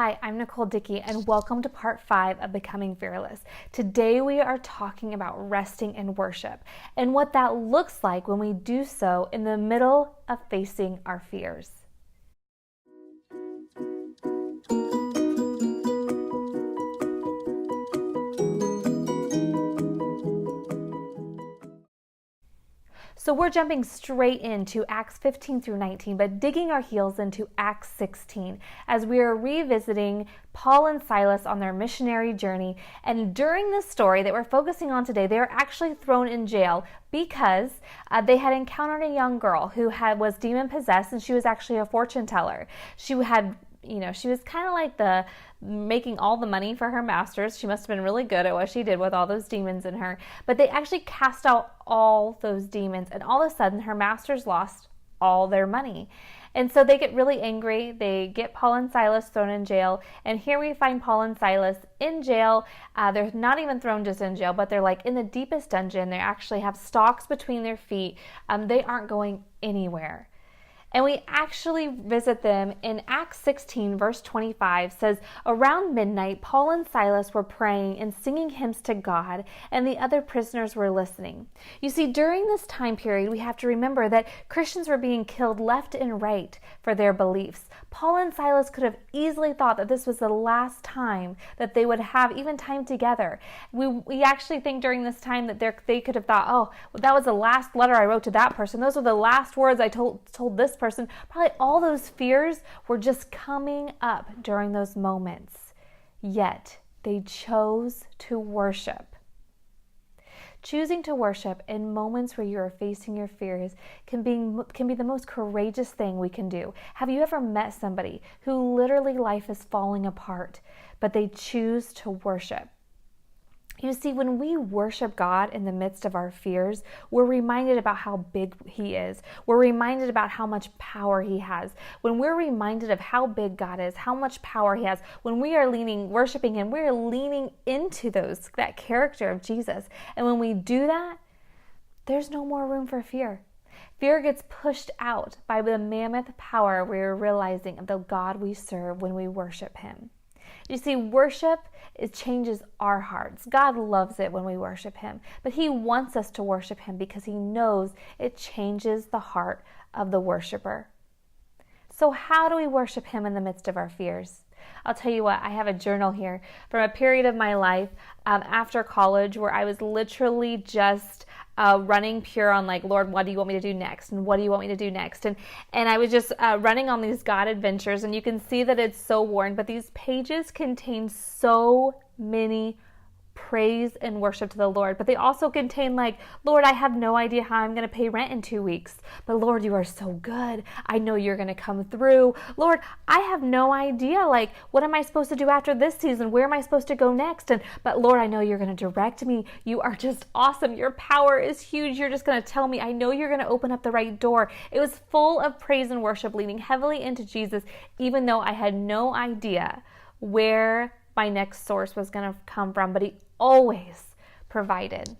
Hi, I'm Nicole Dickey, and welcome to part 5 of Becoming Fearless. Today we are talking about resting in worship and what that looks like when we do so in the middle of facing our fears. So we're jumping straight into Acts 15 through 19, but digging our heels into Acts 16 as we are revisiting Paul and Silas on their missionary journey. And during this story that we're focusing on today, they were actually thrown in jail because they had encountered a young girl who was demon possessed, and she was actually a fortune teller. She was kind of like making all the money for her masters. She must have been really good at what she did with all those demons in her. But they actually cast out all those demons, and all of a sudden her masters lost all their money. And so they get really angry. They get Paul and Silas thrown in jail. And here we find Paul and Silas in jail. They're not even thrown just in jail, but they're like in the deepest dungeon. They actually have stocks between their feet. They aren't going anywhere. And we actually visit them in Acts 16, verse 25, says, "Around midnight, Paul and Silas were praying and singing hymns to God, and the other prisoners were listening." You see, during this time period, we have to remember that Christians were being killed left and right for their beliefs. Paul and Silas could have easily thought that this was the last time that they would have even time together. We actually think during this time that they could have thought, oh, well, that was the last letter I wrote to that person. Those were the last words I told this person. Probably all those fears were just coming up during those moments. Yet they chose to worship. Choosing to worship in moments where you are facing your fears can be the most courageous thing we can do. Have you ever met somebody who literally life is falling apart, but they choose to worship? You see, when we worship God in the midst of our fears, we're reminded about how big He is. We're reminded about how much power He has. When we're reminded of how big God is, how much power He has, when we are worshiping Him, we're leaning into that character of Jesus. And when we do that, there's no more room for fear. Fear gets pushed out by the mammoth power we're realizing of the God we serve when we worship Him. You see, worship, it changes our hearts. God loves it when we worship Him, but He wants us to worship Him because He knows it changes the heart of the worshiper. So how do we worship Him in the midst of our fears? I'll tell you what, I have a journal here from a period of my life after college where I was literally just running pure on like, Lord, what do you want me to do next? And what do you want me to do next? And I was just running on these God adventures, and you can see that it's so worn, but these pages contain so many praise and worship to the Lord. But they also contain like, Lord, I have no idea how I'm going to pay rent in 2 weeks. But Lord, you are so good. I know you're going to come through. Lord, I have no idea. Like, what am I supposed to do after this season? Where am I supposed to go next? But Lord, I know you're going to direct me. You are just awesome. Your power is huge. You're just going to tell me. I know you're going to open up the right door. It was full of praise and worship, leaning heavily into Jesus, even though I had no idea where my next source was going to come from, but He always provided.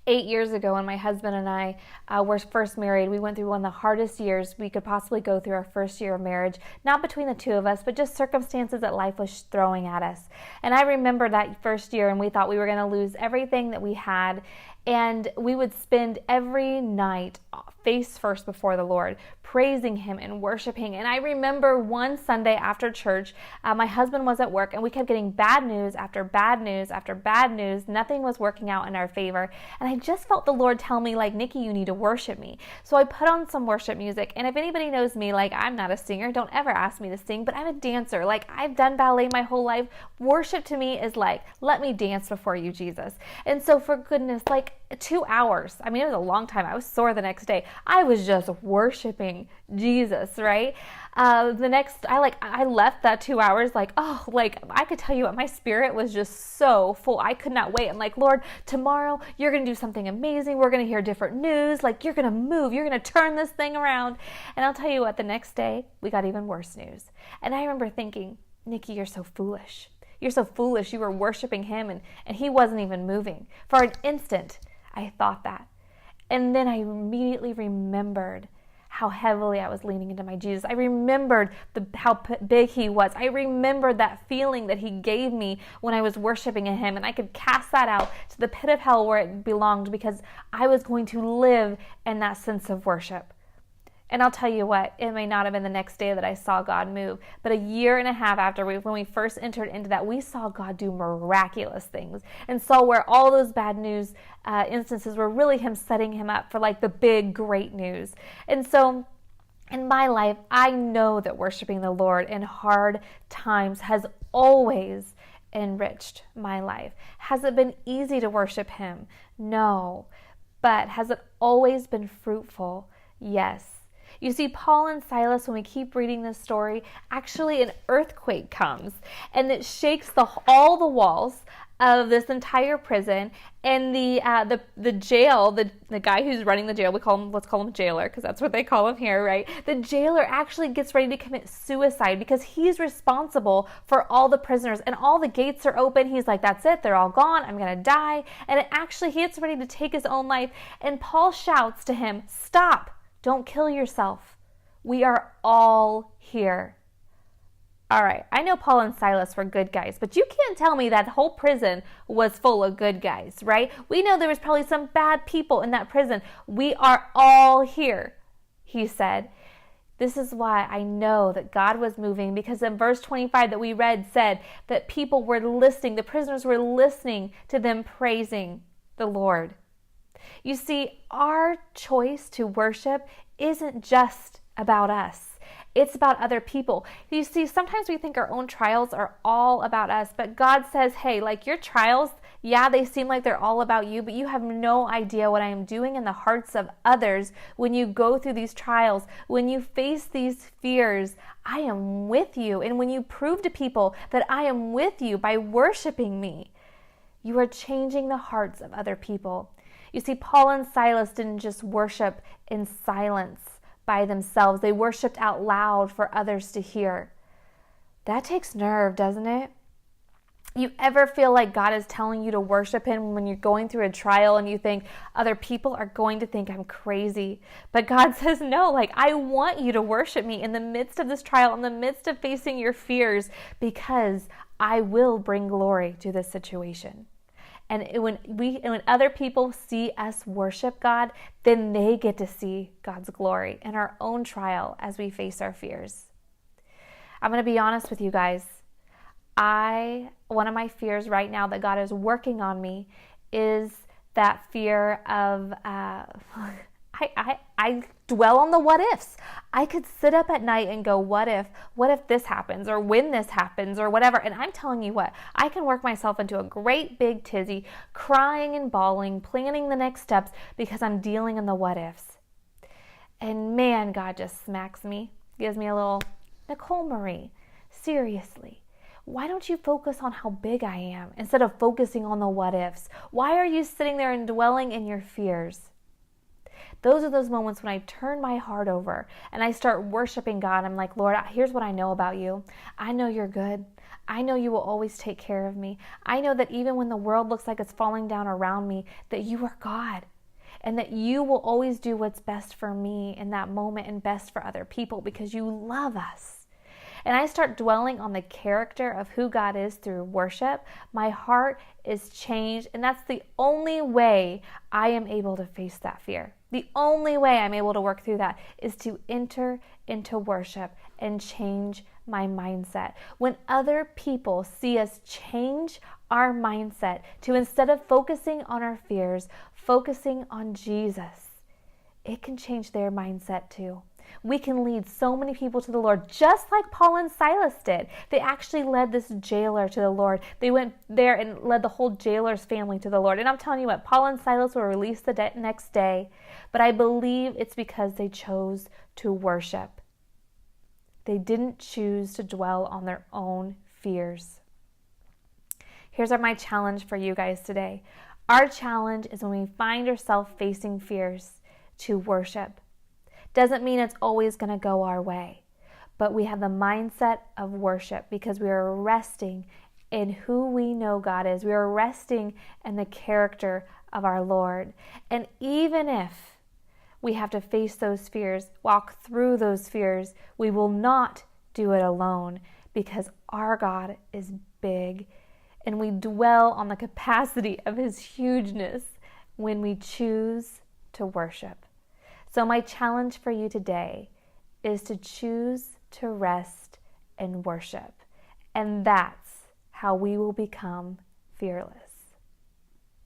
8 years ago, when my husband and I were first married, we went through one of the hardest years we could possibly go through, our first year of marriage, not between the two of us, but just circumstances that life was throwing at us. And I remember that first year, and we thought we were going to lose everything that we had, and we would spend every night face first before the Lord, praising Him and worshiping. And I remember one Sunday after church, my husband was at work, and we kept getting bad news after bad news after bad news. Nothing was working out in our favor. And I just felt the Lord tell me, like, Nikki, you need to worship me. So I put on some worship music. And if anybody knows me, like, I'm not a singer. Don't ever ask me to sing, but I'm a dancer. Like, I've done ballet my whole life. Worship to me is like, let me dance before you, Jesus. And so for goodness, like 2 hours. I mean, it was a long time. I was sore the next day. I was just worshiping Jesus, right? I left that 2 hours like, oh, like I could tell you what, my spirit was just so full. I could not wait. I'm like, Lord, tomorrow you're going to do something amazing. We're going to hear different news. Like, you're going to move. You're going to turn this thing around. And I'll tell you what, the next day we got even worse news. And I remember thinking, Nikki, you're so foolish. You're so foolish. You were worshiping Him and He wasn't even moving. For an instant, I thought that. And then I immediately remembered how heavily I was leaning into my Jesus. I remembered how big he was. I remembered that feeling that he gave me when I was worshiping him, and I could cast that out to the pit of hell where it belonged, because I was going to live in that sense of worship. And I'll tell you what, it may not have been the next day that I saw God move, but a year and a half after when we first entered into that, we saw God do miraculous things, and saw where all those bad news instances were really him setting him up for like the big, great news. And so in my life, I know that worshiping the Lord in hard times has always enriched my life. Has it been easy to worship him? No. But has it always been fruitful? Yes. You see, Paul and Silas, when we keep reading this story, actually an earthquake comes, and it shakes all the walls of this entire prison, and the jail, the guy who's running the jail, let's call him jailer, because that's what they call him here, right? The jailer actually gets ready to commit suicide because he's responsible for all the prisoners, and all the gates are open. He's like, that's it, they're all gone, I'm gonna die. And he gets ready to take his own life, and Paul shouts to him, stop. Don't kill yourself. We are all here. All right, I know Paul and Silas were good guys, but you can't tell me that whole prison was full of good guys, right? We know there was probably some bad people in that prison. We are all here, he said. This is why I know that God was moving, because in verse 25 that we read said that people were listening, the prisoners were listening to them praising the Lord. You see, our choice to worship isn't just about us. It's about other people. You see, sometimes we think our own trials are all about us, but God says, hey, like your trials, yeah, they seem like they're all about you, but you have no idea what I am doing in the hearts of others when you go through these trials, when you face these fears. I am with you. And when you prove to people that I am with you by worshiping me, you are changing the hearts of other people. You see, Paul and Silas didn't just worship in silence by themselves. They worshiped out loud for others to hear. That takes nerve, doesn't it? You ever feel like God is telling you to worship him when you're going through a trial and you think other people are going to think I'm crazy? But God says, no, like I want you to worship me in the midst of this trial, in the midst of facing your fears, because I will bring glory to this situation. And when other people see us worship God, then they get to see God's glory in our own trial as we face our fears. I'm going to be honest with you guys. One of my fears right now that God is working on me is that fear of, I dwell on the what ifs. I could sit up at night and go, what if this happens, or when this happens, or whatever. And I'm telling you what, I can work myself into a great big tizzy, crying and bawling, planning the next steps because I'm dealing in the what ifs. And man, God just smacks me, gives me a little, Nicole Marie, seriously, why don't you focus on how big I am instead of focusing on the what ifs? Why are you sitting there and dwelling in your fears? Those are those moments when I turn my heart over and I start worshiping God. I'm like, Lord, here's what I know about you. I know you're good. I know you will always take care of me. I know that even when the world looks like it's falling down around me, that you are God, and that you will always do what's best for me in that moment and best for other people because you love us. And I start dwelling on the character of who God is through worship. My heart is changed, and that's the only way I am able to face that fear. The only way I'm able to work through that is to enter into worship and change my mindset. When other people see us change our mindset to, instead of focusing on our fears, focusing on Jesus, it can change their mindset too. We can lead so many people to the Lord, just like Paul and Silas did. They actually led this jailer to the Lord. They went there and led the whole jailer's family to the Lord. And I'm telling you what, Paul and Silas were released the next day, but I believe it's because they chose to worship. They didn't choose to dwell on their own fears. Here's my challenge for you guys today. Our challenge is when we find ourselves facing fears, to worship. Doesn't mean it's always going to go our way, but we have the mindset of worship because we are resting in who we know God is. We are resting in the character of our Lord. And even if We have to face those fears, walk through those fears. We will not do it alone because our God is big, and we dwell on the capacity of his hugeness when we choose to worship. So my challenge for you today is to choose to rest and worship. And that's how we will become fearless.